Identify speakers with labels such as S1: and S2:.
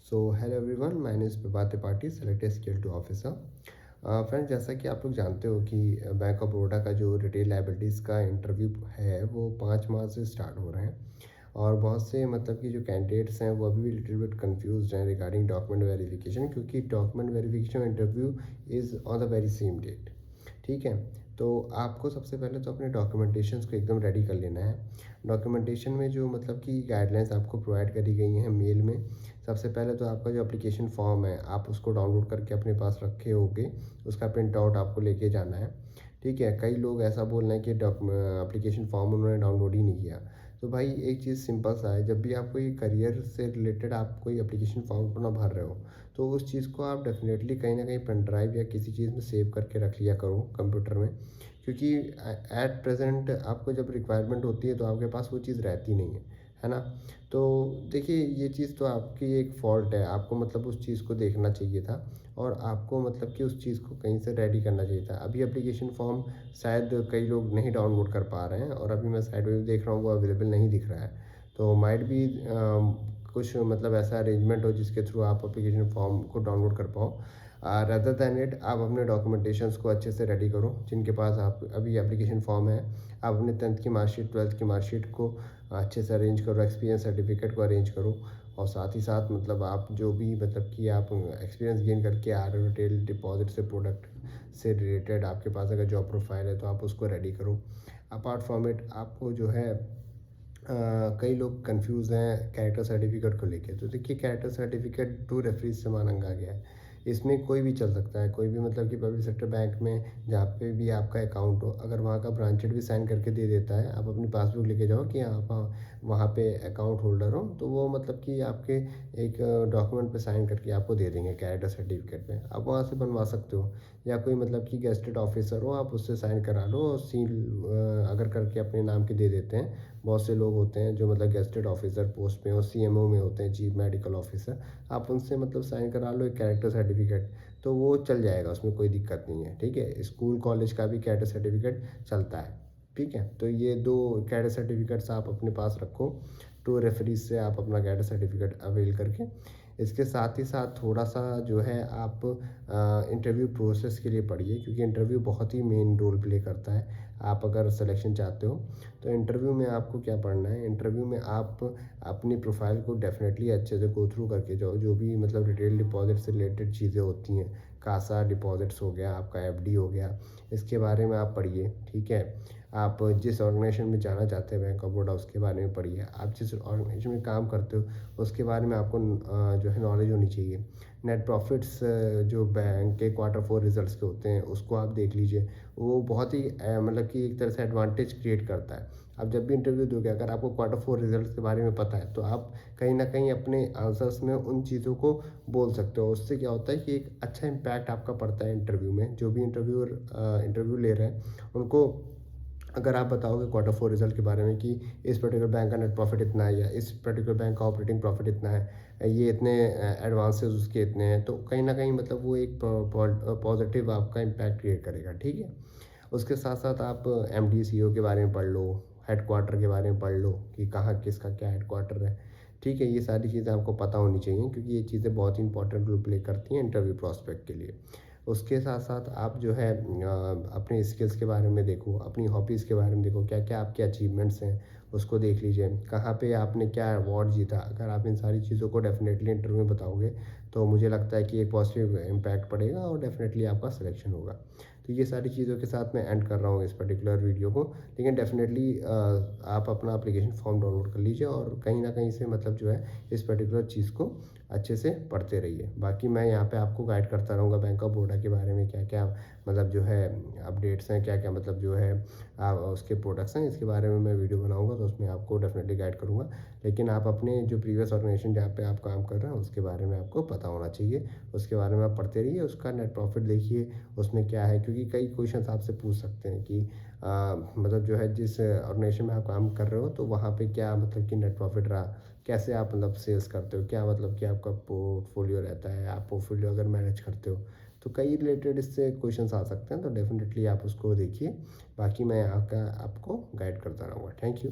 S1: So hello everyone, my name is Prabhat Tripathi, selected scale 2 officer. Friends, जैसा कि आप लोग जानते हो कि बैंक ऑफ बड़ौदा का जो रिटेल लाइबिलिटीज़ का इंटरव्यू है वो 5 मार्च से स्टार्ट हो रहे हैं। और बहुत से मतलब कि जो कैंडिडेट्स हैं वो अभी भी लिटिल बिट कंफ्यूज्ड हैं रिगार्डिंग डॉक्यूमेंट वेरिफिकेशन, क्योंकि document verification interview is on the very same date. ठीक है, तो आपको सबसे पहले तो अपने डॉक्यूमेंटेशंस को एकदम रेडी कर लेना है। डॉक्यूमेंटेशन में जो मतलब कि गाइडलाइंस आपको प्रोवाइड करी गई हैं मेल में, सबसे पहले तो आपका जो एप्लीकेशन फॉर्म है आप उसको डाउनलोड करके अपने पास रखे होगे, उसका प्रिंट आउट आपको लेके जाना है। ठीक है, कई लोग ऐसा बोल रहे हैं कि एप्लीकेशन फॉर्म उन्होंने डाउनलोड ही नहीं किया। तो भाई एक चीज़ सिंपल सा है, जब भी आप कोई करियर से रिलेटेड आप कोई एप्लीकेशन फॉर्म अपना भर रहे हो तो उस चीज़ को आप डेफिनेटली कहीं ना कहीं पेन ड्राइव या किसी चीज़ में सेव करके रख लिया करो कंप्यूटर में, क्योंकि एट प्रेजेंट आपको जब रिक्वायरमेंट होती है तो आपके पास वो चीज़ रहती नहीं है ना। तो देखिए, ये चीज़ तो आपकी एक फ़ॉल्ट है, आपको मतलब उस चीज़ को देखना चाहिए था और आपको मतलब कि उस चीज़ को कहीं से रेडी करना चाहिए था। अभी एप्लीकेशन फॉर्म शायद कई लोग नहीं डाउनलोड कर पा रहे हैं और अभी मैं साइड में भी देख रहा हूँ वो अवेलेबल नहीं दिख रहा है। तो माइट भी कुछ मतलब ऐसा अरेंजमेंट हो जिसके थ्रू आप एप्लीकेशन फॉर्म को डाउनलोड कर पाओ। रदर दैन इट, आप अपने डॉक्यूमेंटेशंस को अच्छे से रेडी करो। जिनके पास आप अभी एप्लीकेशन फॉर्म है, आप अपने 10th की मार्कशीट, 12th की मार्कशीट को अच्छे से अरेंज करो, एक्सपीरियंस सर्टिफिकेट को अरेंज करो। और साथ ही साथ मतलब आप जो भी मतलब कि आप एक्सपीरियंस गेन करके आ रहे हो रिटेल डिपॉजिट से, प्रोडक्ट से रिलेटेड आपके पास अगर जॉब प्रोफाइल है तो आप उसको रेडी करो। अपार्ट फ्रॉम इट, आपको जो है कई लोग कंफ्यूज हैं कैरेक्टर सर्टिफिकेट को लेके। तो देखिए, कैरेक्टर सर्टिफिकेट 2 रेफरीज से मांगा गया है। इसमें कोई भी चल सकता है, कोई भी मतलब कि पब्लिक सेक्टर बैंक में जहाँ पे भी आपका अकाउंट हो, अगर वहाँ का ब्रांचेड भी साइन करके दे देता है, आप अपनी पासबुक लेके जाओ कि आप वहाँ पे अकाउंट होल्डर हो, तो वो मतलब कि आपके एक डॉक्यूमेंट पे साइन करके आपको दे देंगे कैरेक्टर सर्टिफिकेट पे। आप वहाँ से बनवा सकते हो, या कोई मतलब कि गेस्टेड ऑफिसर हो आप उससे साइन करा लो और सील अगर करके अपने नाम के दे देते हैं। बहुत से लोग होते हैं जो मतलब गेस्टेड ऑफिसर पोस्ट पे और सीएमओ में होते हैं, चीफ मेडिकल ऑफिसर, आप उनसे मतलब साइन करा लो एक कैरेक्टर सर्टिफिकेट, तो वो चल जाएगा, उसमें कोई दिक्कत नहीं है। ठीक है, स्कूल कॉलेज का भी कैरेक्टर सर्टिफिकेट चलता है। ठीक है, तो ये 2 कैरेक्टर सर्टिफिकेट्स आप अपने पास रखो। 2 रेफरीज से आप अपना कैरेक्टर सर्टिफिकेट अवेल करके, इसके साथ ही साथ थोड़ा सा जो है आप इंटरव्यू प्रोसेस के लिए पढ़िए, क्योंकि इंटरव्यू बहुत ही मेन रोल प्ले करता है। आप अगर सिलेक्शन चाहते हो तो इंटरव्यू में आपको क्या पढ़ना है, इंटरव्यू में आप अपनी प्रोफाइल को डेफिनेटली अच्छे से गो थ्रू करके जाओ। जो भी मतलब रिटेल डिपॉजिट से रिलेटेड चीज़ें होती हैं, कासा डिपॉजिट्स हो गया, आपका एफडी हो गया, इसके बारे में आप पढ़िए। ठीक है, आप जिस ऑर्गेनाइजेशन में जाना चाहते हैं बैंक ऑफ बड़ौदा, उसके बारे में पढ़िए। आप जिस ऑर्गेनाइजेशन में काम करते हो उसके बारे में आपको जो है नॉलेज होनी चाहिए। नेट प्रॉफिट्स जो बैंक के Q4 रिजल्ट्स के होते हैं उसको आप देख लीजिए। वो बहुत ही मतलब कि एक तरह से एडवांटेज क्रिएट करता है। आप जब भी इंटरव्यू दोगे, अगर आपको Q4 रिजल्ट्स के बारे में पता है तो आप कहीं ना कहीं अपने आंसर्स में उन चीज़ों को बोल सकते हो। उससे क्या होता है कि एक अच्छा इम्पैक्ट आपका पड़ता है इंटरव्यू में। जो भी इंटरव्यूअर इंटरव्यू ले रहे हैं उनको अगर आप बताओगे Q4 रिजल्ट के बारे में कि इस पर्टिकुलर बैंक का नेट प्रॉफिट इतना है, या इस पर्टिकुलर बैंक का ऑपरेटिंग प्रॉफिट इतना है, ये इतने एडवांसेस उसके इतने हैं, तो कहीं ना कहीं मतलब वो एक पॉजिटिव आपका इम्पैक्ट क्रिएट करेगा। ठीक है, उसके साथ साथ आप एमडी सीईओ के बारे में पढ़ लो, हेडक्वार्टर के बारे में पढ़ लो कि कहाँ किसका क्या हेडक्वार्टर है। ठीक है, ये सारी चीज़ें आपको पता होनी चाहिए, क्योंकि ये चीज़ें बहुत ही इंपॉर्टेंट रोल प्ले करती हैं इंटरव्यू प्रॉस्पेक्ट के लिए। उसके साथ साथ आप जो है अपने स्किल्स के बारे में देखो, अपनी हॉबीज़ के बारे में देखो, क्या क्या आपके अचीवमेंट्स हैं उसको देख लीजिए, कहाँ पे आपने क्या अवार्ड जीता। अगर आप इन सारी चीज़ों को डेफिनेटली इंटरव्यू में बताओगे तो मुझे लगता है कि एक पॉजिटिव इम्पैक्ट पड़ेगा और डेफिनेटली आपका सिलेक्शन होगा। तो ये सारी चीज़ों के साथ मैं एंड कर रहा हूँ इस पर्टिकुलर वीडियो को। लेकिन डेफिनेटली आप अपना एप्लीकेशन फॉर्म डाउनलोड कर लीजिए और कहीं ना कहीं से मतलब जो है इस पर्टिकुलर चीज़ को अच्छे से पढ़ते रहिए। बाकी मैं यहाँ पे आपको गाइड करता रहूँगा बैंक ऑफ बड़ौदा के बारे में, क्या क्या मतलब जो है अपडेट्स हैं, क्या क्या मतलब जो है उसके प्रोडक्ट्स हैं, इसके बारे में मैं वीडियो बनाऊँगा तो उसमें आपको डेफिनेटली गाइड करूँगा। लेकिन आप अपने जो प्रीवियस ऑर्गेनाइजेशन जहाँ पे आप काम कर रहे हैं उसके बारे में आपको पता होना चाहिए, उसके बारे में आप पढ़ते रहिए, उसका नेट प्रॉफिट देखिए उसमें क्या है, क्योंकि कई क्वेश्चन आपसे पूछ सकते हैं कि मतलब जो है जिस ऑर्गेनाइजेशन में आप काम कर रहे हो तो वहाँ पे क्या मतलब कि नेट प्रॉफिट रहा, कैसे आप मतलब सेल्स करते हो, क्या मतलब कि आपका पोर्टफोलियो रहता है, आप पोर्टफोलियो अगर मैनेज करते हो, तो कई रिलेटेड इससे क्वेश्चंस आ सकते हैं। तो डेफिनेटली आप उसको देखिए। बाकी मैं आपको गाइड करता रहूँगा। Thank you.